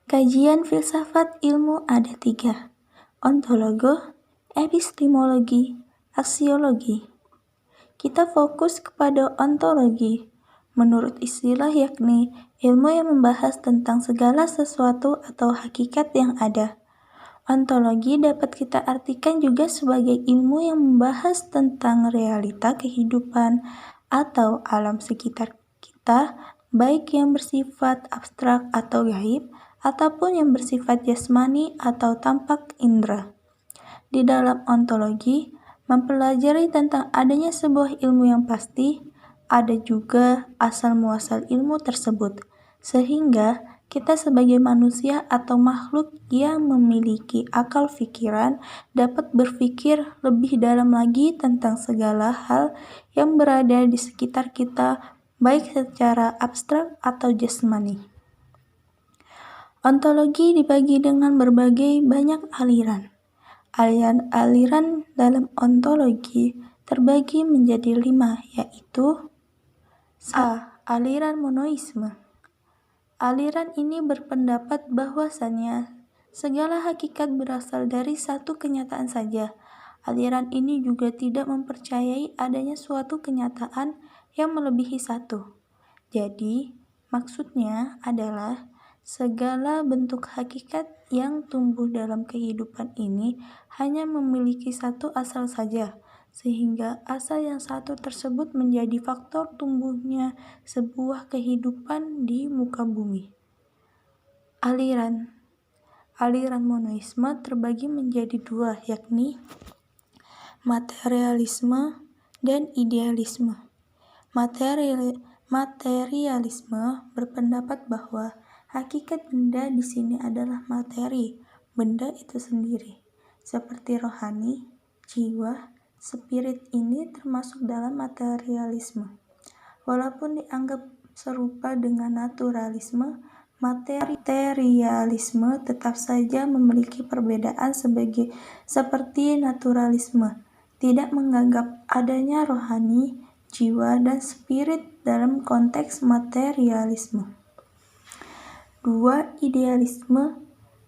Kajian filsafat ilmu ada 3, ontologi, epistemologi, aksiologi. Kita fokus kepada ontologi. Menurut istilah yakni ilmu yang membahas tentang segala sesuatu atau hakikat yang ada. Ontologi dapat kita artikan juga sebagai ilmu yang membahas tentang realita kehidupan atau alam sekitar kita, baik yang bersifat abstrak atau gaib, ataupun yang bersifat jasmani atau tampak indera. Di dalam ontologi, mempelajari tentang adanya sebuah ilmu yang pasti, ada juga asal-muasal ilmu tersebut, sehingga kita sebagai manusia atau makhluk yang memiliki akal pikiran dapat berpikir lebih dalam lagi tentang segala hal yang berada di sekitar kita, baik secara abstrak atau jasmani. Ontologi dibagi dengan berbagai banyak aliran. Aliran-aliran dalam ontologi terbagi menjadi 5, yaitu A. Aliran monoisme. Aliran ini berpendapat bahwasannya segala hakikat berasal dari satu kenyataan saja. Aliran ini juga tidak mempercayai adanya suatu kenyataan yang melebihi satu. Jadi, maksudnya adalah segala bentuk hakikat yang tumbuh dalam kehidupan ini hanya memiliki satu asal saja, sehingga asal yang satu tersebut menjadi faktor tumbuhnya sebuah kehidupan di muka bumi. Aliran monoisme terbagi menjadi 2, yakni materialisme dan idealisme. Materialisme berpendapat bahwa hakikat benda di sini adalah materi, benda itu sendiri, seperti rohani, jiwa, spirit ini termasuk dalam materialisme. Walaupun dianggap serupa dengan naturalisme, materialisme tetap saja memiliki perbedaan seperti naturalisme, tidak menganggap adanya rohani, jiwa, dan spirit dalam konteks materialisme. 2. Idealisme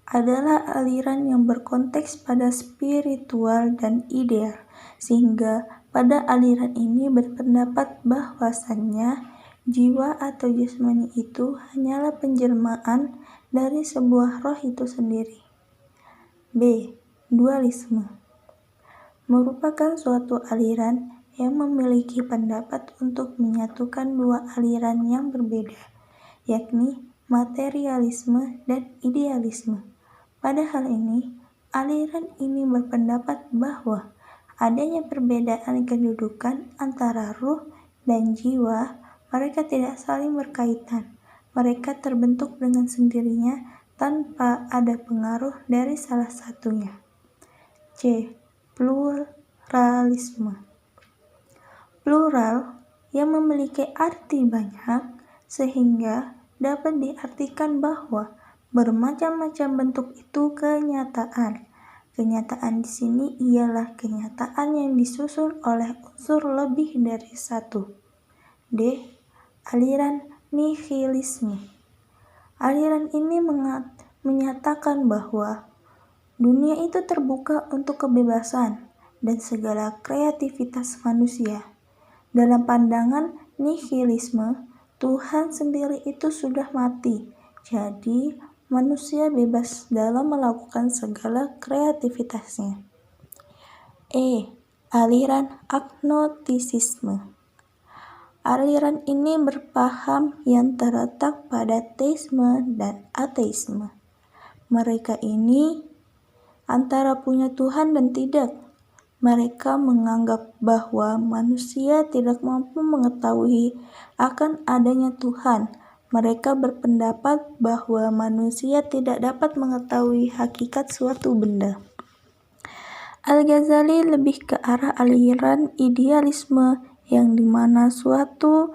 adalah aliran yang berkonteks pada spiritual dan ideal, sehingga pada aliran ini berpendapat bahwasannya jiwa atau jasmani itu hanyalah penjelmaan dari sebuah roh itu sendiri. B. Dualisme merupakan suatu aliran yang memiliki pendapat untuk menyatukan dua aliran yang berbeda, yakni materialisme dan idealisme. Pada hal ini, aliran ini berpendapat bahwa adanya perbedaan kedudukan antara ruh dan jiwa, mereka tidak saling berkaitan. Mereka terbentuk dengan sendirinya tanpa ada pengaruh dari salah satunya. C. Pluralisme. Plural yang memiliki arti banyak sehingga dapat diartikan bahwa bermacam-macam bentuk itu kenyataan. Kenyataan di sini ialah kenyataan yang disusun oleh unsur lebih dari satu. D. Aliran nihilisme. Aliran ini menyatakan bahwa dunia itu terbuka untuk kebebasan dan segala kreativitas manusia. Dalam pandangan nihilisme, Tuhan sendiri itu sudah mati, jadi manusia bebas dalam melakukan segala kreativitasnya. E. Aliran agnostisisme. Aliran ini berpaham yang terletak pada teisme dan ateisme. Mereka ini antara punya Tuhan dan tidak. Mereka menganggap bahwa manusia tidak mampu mengetahui akan adanya Tuhan. Mereka berpendapat bahwa manusia tidak dapat mengetahui hakikat suatu benda. Al-Ghazali lebih ke arah aliran idealisme yang dimana suatu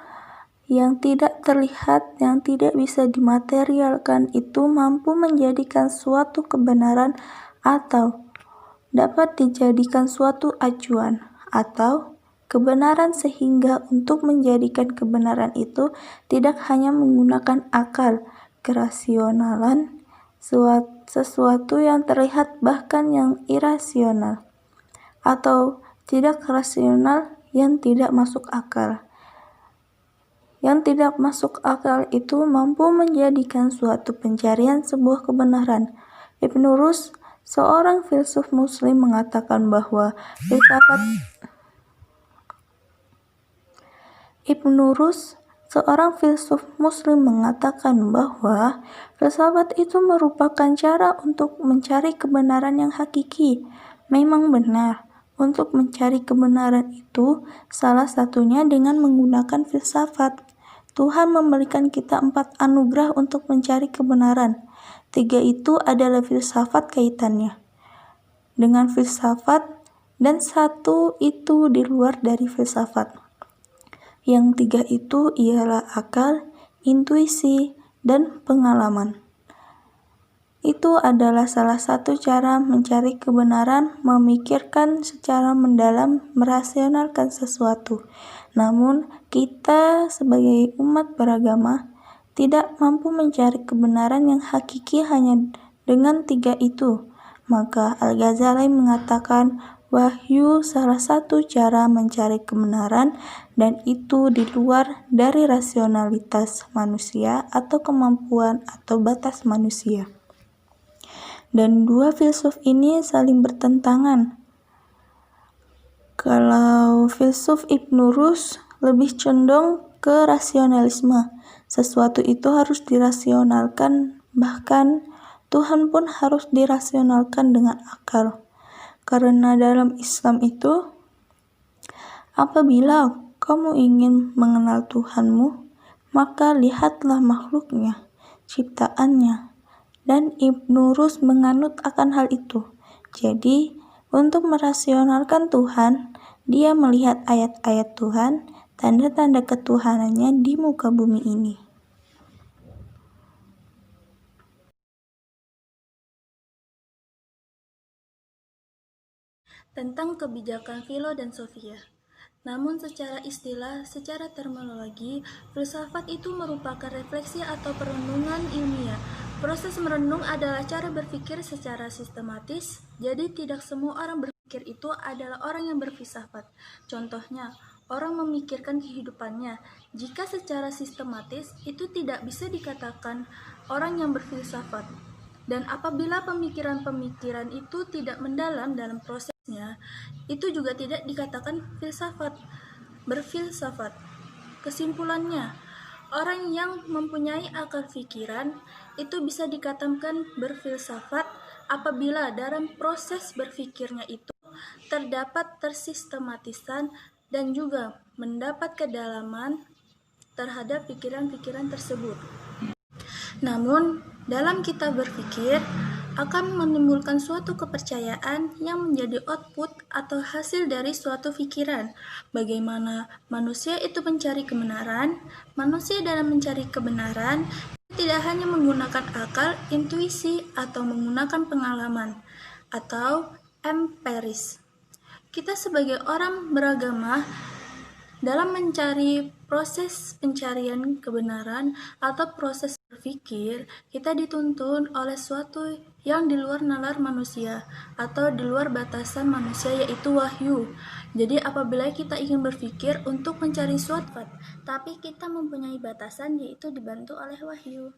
yang tidak terlihat, yang tidak bisa dimaterialkan itu mampu menjadikan suatu kebenaran atau dapat dijadikan suatu acuan atau kebenaran, sehingga untuk menjadikan kebenaran itu tidak hanya menggunakan akal kerasionalan sesuatu yang terlihat bahkan yang irasional, atau tidak rasional yang tidak masuk akal. Yang tidak masuk akal itu mampu menjadikan suatu pencarian sebuah kebenaran. Ibnu Rus, seorang filsuf muslim, mengatakan bahwa filsafat itu merupakan cara untuk mencari kebenaran yang hakiki. Memang benar, untuk mencari kebenaran itu salah satunya dengan menggunakan filsafat. Tuhan memberikan kita 4 anugerah untuk mencari kebenaran. 3 itu adalah filsafat kaitannya dengan filsafat, dan 1 itu di luar dari filsafat. Yang 3 itu ialah akal, intuisi, dan pengalaman. Itu adalah salah satu cara mencari kebenaran, memikirkan secara mendalam, merasionalkan sesuatu. Namun, kita sebagai umat beragama tidak mampu mencari kebenaran yang hakiki hanya dengan 3 itu. Maka Al-Ghazali mengatakan wahyu salah satu cara mencari kebenaran, dan itu di luar dari rasionalitas manusia atau kemampuan atau batas manusia. Dan 2 filsuf ini saling bertentangan. Kalau filsuf Ibnu Rus lebih condong ke rasionalisme. Sesuatu itu harus dirasionalkan, bahkan Tuhan pun harus dirasionalkan dengan akal. Karena dalam Islam itu, apabila kamu ingin mengenal Tuhanmu, maka lihatlah makhluknya, ciptaannya. Dan Ibnu Rus menganut akan hal itu. Jadi, untuk merasionalkan Tuhan, dia melihat ayat-ayat Tuhan, tanda-tanda ketuhanannya di muka bumi ini. Tentang kebijakan Philo dan Sophia. Namun secara istilah, secara terminologi, filsafat itu merupakan refleksi atau perenungan ilmiah. Proses merenung adalah cara berpikir secara sistematis, jadi tidak semua orang berpikir itu adalah orang yang berfilsafat. Contohnya, orang memikirkan kehidupannya. Jika secara sistematis, itu tidak bisa dikatakan orang yang berfilsafat. Dan apabila pemikiran-pemikiran itu tidak mendalam dalam prosesnya, itu juga tidak dikatakan berfilsafat. Kesimpulannya, orang yang mempunyai akal pikiran itu bisa dikatakan berfilsafat apabila dalam proses berpikirnya itu terdapat tersistematisan dan juga mendapat kedalaman terhadap pikiran-pikiran tersebut. Namun, dalam kita berpikir akan menimbulkan suatu kepercayaan yang menjadi output atau hasil dari suatu pikiran. Bagaimana manusia itu mencari kebenaran? Manusia dalam mencari kebenaran tidak hanya menggunakan akal, intuisi, atau menggunakan pengalaman atau empiris. Kita sebagai orang beragama dalam mencari proses pencarian kebenaran atau proses berpikir, kita dituntun oleh suatu yang di luar nalar manusia atau di luar batasan manusia, yaitu wahyu. Jadi apabila kita ingin berpikir untuk mencari suatu, tapi kita mempunyai batasan, yaitu dibantu oleh wahyu.